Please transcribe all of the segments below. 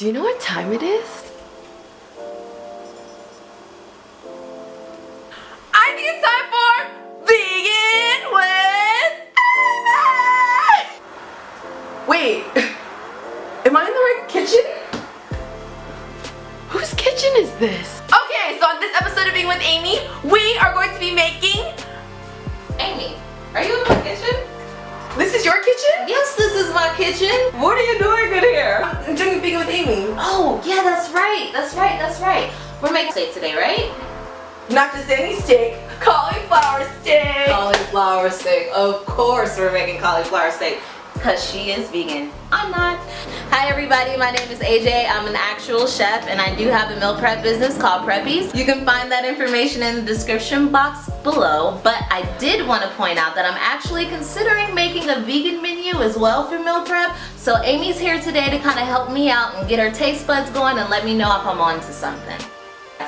Do you know what time it is? I think it's time for Vegan with Amy! Wait, am I in the right kitchen? Whose kitchen is this? Okay, so on this episode of Vegan with Amy, we are going to be making... Amy, are you in my kitchen? This is your kitchen? Yes, this is my kitchen. What are you doing good here? I'm doing Vegan with Amy. Oh, yeah, that's right. That's right. We're making steak today, right? Not just any steak, cauliflower steak. Cauliflower steak. Of course we're making cauliflower steak. Because she is vegan. I'm not. Hi everybody, my name is AJ. I'm an actual chef and I do have a meal prep business called Preppies. You can find that information in the description box below, but I did want to point out that I'm actually considering making a vegan menu as well for meal prep. So Amy's here today to kind of help me out and get her taste buds going and let me know if I'm onto something.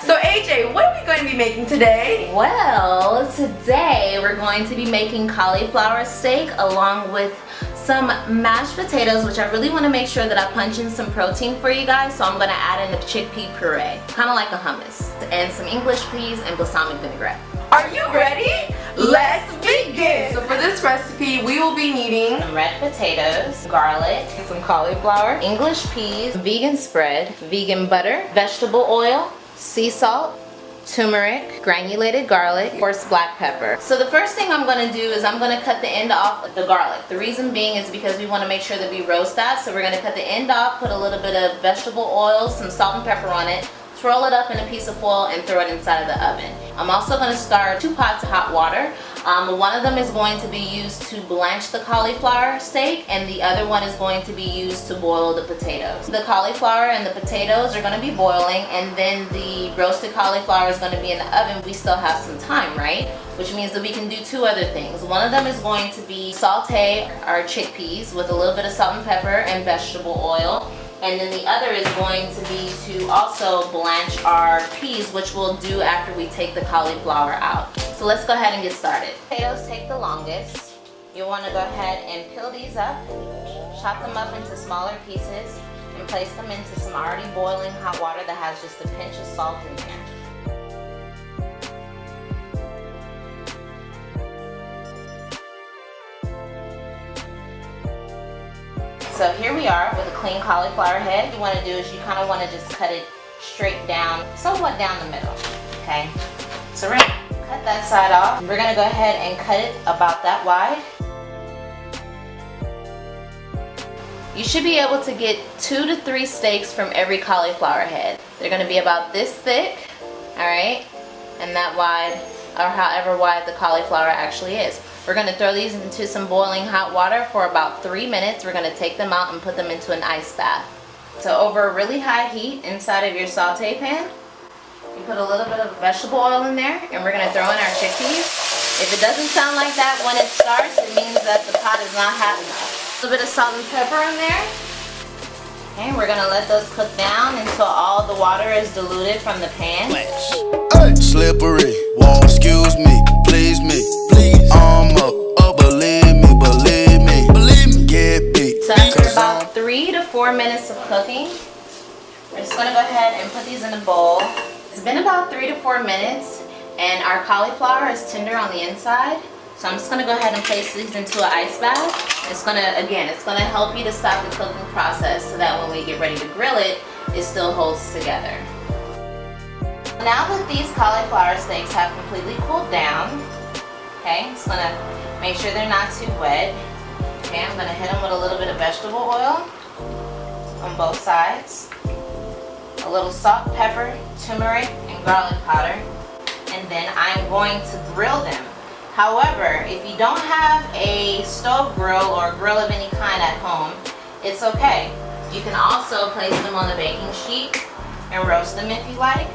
So AJ, what are we going to be making today? Well, today we're going to be making cauliflower steak along with some mashed potatoes, which I really want to make sure that I punch in some protein for you guys, so I'm going to add in the chickpea puree, kind of like a hummus, and some English peas and balsamic vinaigrette. Are you ready? Let's begin! So for this recipe, we will be needing some red potatoes, garlic, some cauliflower, English peas, vegan spread, vegan butter, vegetable oil, sea salt, turmeric, granulated garlic, coarse black pepper. So the first thing I'm going to do is I'm going to cut the end off of the garlic. The reason being is because we want to make sure that we roast that. So we're going to cut the end off, put a little bit of vegetable oil, some salt and pepper on it, twirl it up in a piece of foil and throw it inside of the oven. I'm also going to start 2 pots of hot water. One of them is going to be used to blanch the cauliflower steak and the other one is going to be used to boil the potatoes. The cauliflower and the potatoes are going to be boiling and then the roasted cauliflower is going to be in the oven. We still have some time, right? Which means that we can do 2 other things. One of them is going to be saute our chickpeas with a little bit of salt and pepper and vegetable oil. And then the other is going to be to also blanch our peas, which we'll do after we take the cauliflower out. So let's go ahead and get started. Potatoes take the longest. You'll want to go ahead and peel these up, chop them up into smaller pieces, and place them into some already boiling hot water that has just a pinch of salt in there. So here we are with a clean cauliflower head. What you want to do is you kind of want to just cut it straight down, somewhat down the middle, okay? So we're going to cut that side off. We're going to go ahead and cut it about that wide. You should be able to get 2 to 3 steaks from every cauliflower head. They're going to be about this thick, all right, and that wide, or however wide the cauliflower actually is. We're going to throw these into some boiling hot water for about 3 minutes. We're going to take them out and put them into an ice bath. So over a really high heat inside of your saute pan, you put a little bit of vegetable oil in there and we're going to throw in our chickpeas. If it doesn't sound like that when it starts, it means that the pot is not hot enough. A little bit of salt and pepper in there. Okay, we're going to let those cook down until all the water is diluted from the pan. Hey. Slippery, whoa, excuse me, please me. Believe me, get beat. So after about 3 to 4 minutes of cooking, we're just going to go ahead and put these in a bowl. It's been about 3 to 4 minutes and our cauliflower is tender on the inside. So I'm just going to go ahead and place these into an ice bath. It's going to help you to stop the cooking process so that when we get ready to grill it, it still holds together. Now that these cauliflower steaks have completely cooled down, okay, just going to make sure they're not too wet. Okay, I'm going to hit them with a little bit of vegetable oil on both sides. A little salt, pepper, turmeric, and garlic powder. And then I'm going to grill them. However, if you don't have a stove grill or a grill of any kind at home, it's okay. You can also place them on the baking sheet and roast them if you like.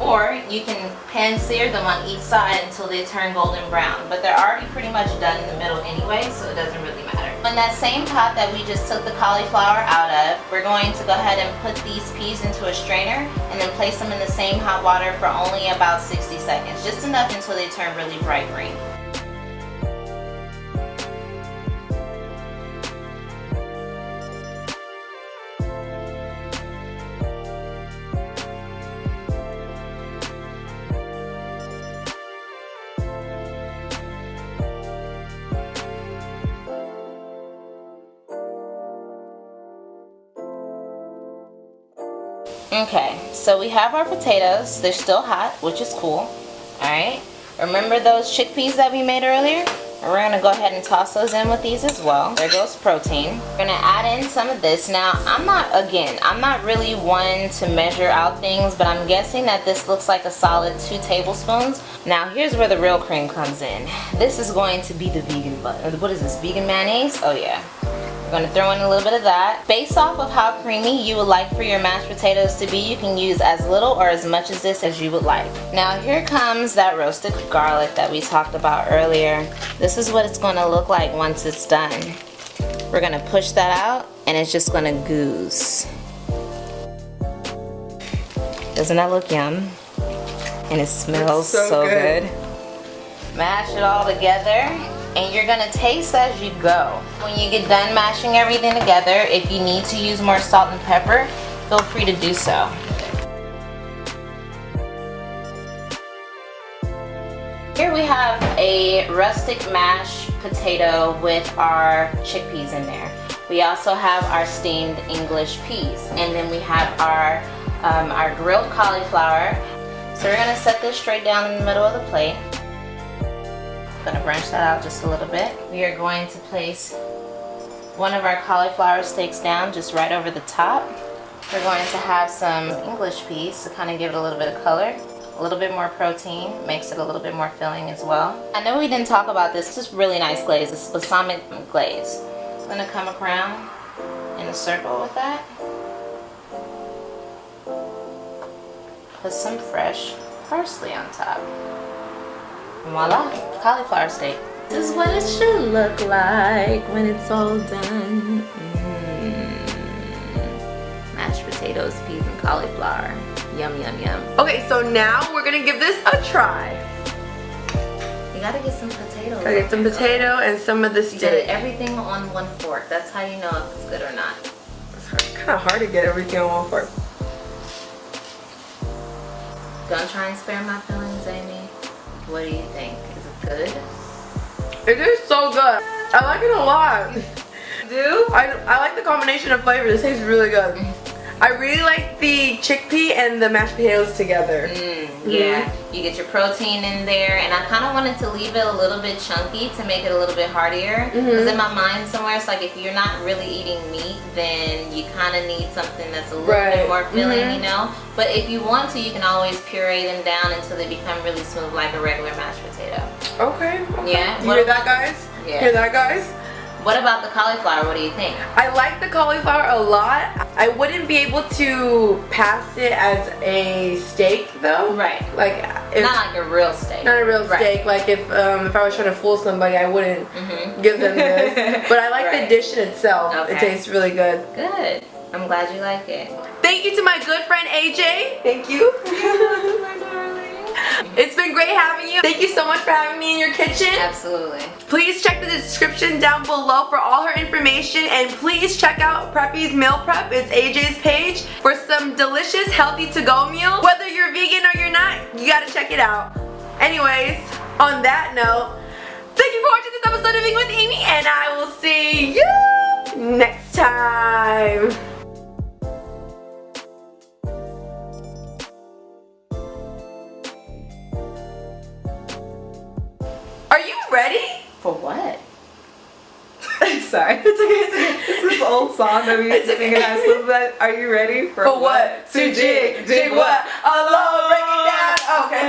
Or you can pan sear them on each side until they turn golden brown. But they're already pretty much done in the middle anyway, so it doesn't really matter. In that same pot that we just took the cauliflower out of, we're going to go ahead and put these peas into a strainer and then place them in the same hot water for only about 60 seconds. Just enough until they turn really bright green. Okay, so we have our potatoes. They're still hot, which is cool. Alright, remember those chickpeas that we made earlier? We're going to go ahead and toss those in with these as well. There goes protein. We're going to add in some of this. Now, I'm not really one to measure out things, but I'm guessing that this looks like a solid 2 tablespoons. Now, here's where the real cream comes in. This is going to be the vegan butter. What is this, vegan mayonnaise? Oh yeah. We're going to throw in a little bit of that. Based off of how creamy you would like for your mashed potatoes to be, you can use as little or as much of this as you would like. Now here comes that roasted garlic that we talked about earlier. This is what it's going to look like once it's done. We're going to push that out and it's just going to goose. Doesn't that look yum? And it smells so good. Mash it all together. And you're gonna taste as you go. When you get done mashing everything together, if you need to use more salt and pepper, feel free to do so. Here we have a rustic mashed potato with our chickpeas in there. We also have our steamed English peas. And then we have our grilled cauliflower. So we're gonna set this straight down in the middle of the plate. Going to branch that out just a little bit. We are going to place one of our cauliflower steaks down just right over the top. We're going to have some English peas to kind of give it a little bit of color. A little bit more protein, makes it a little bit more filling as well. I know we didn't talk about this. This is really nice glaze. It's balsamic glaze. I'm going to come around in a circle with that. Put some fresh parsley on top. Voila, cauliflower steak. This is what it should look like when it's all done. Mashed potatoes, peas, and cauliflower. Yum, yum, yum. Okay, so now we're gonna give this a try. You gotta get some potatoes. Gotta get some potato and some of the steak. You gotta everything on one fork. That's how you know if it's good or not. It's kind of hard to get everything on one fork. Don't try and spare my feelings, Amy. What do you think? Is it good? It is so good. I like it a lot. Do? I like the combination of flavors. It tastes really good. I really like the chickpea and the mashed potatoes together. Yeah, you get your protein in there, and I kind of wanted to leave it a little bit chunky to make it a little bit heartier. Because in my mind somewhere, it's like if you're not really eating meat, then you kind of need something that's a little bit more filling, you know? But if you want to, you can always puree them down until they become really smooth like a regular mashed potato. Okay. Yeah. You hear that, guys? Yeah. Hear that, guys? What about the cauliflower? What do you think? I like the cauliflower a lot. I wouldn't be able to pass it as a steak though. Right. Like not like a real steak. Not a real steak. Like if I was trying to fool somebody, I wouldn't give them this. But I like the dish in itself. Okay. It tastes really good. Good. I'm glad you like it. Thank you to my good friend AJ. Thank you. My darling. It's been great having you. Thank you so much for having me in your kitchen. Absolutely. Please check the description down below for all her information, and please check out Preppy's Meal Prep. It's AJ's page for some delicious healthy to-go meals. Whether you're vegan or you're not, you gotta check it out. Anyways, on that note, thank you for watching this episode of Eating with Amy, and I will see you next time. Are you ready? For what? Sorry. It's okay. It's this old song that we used to sing in high school. But are you ready for what? To jig. Jig what? Allah, break it down. Okay.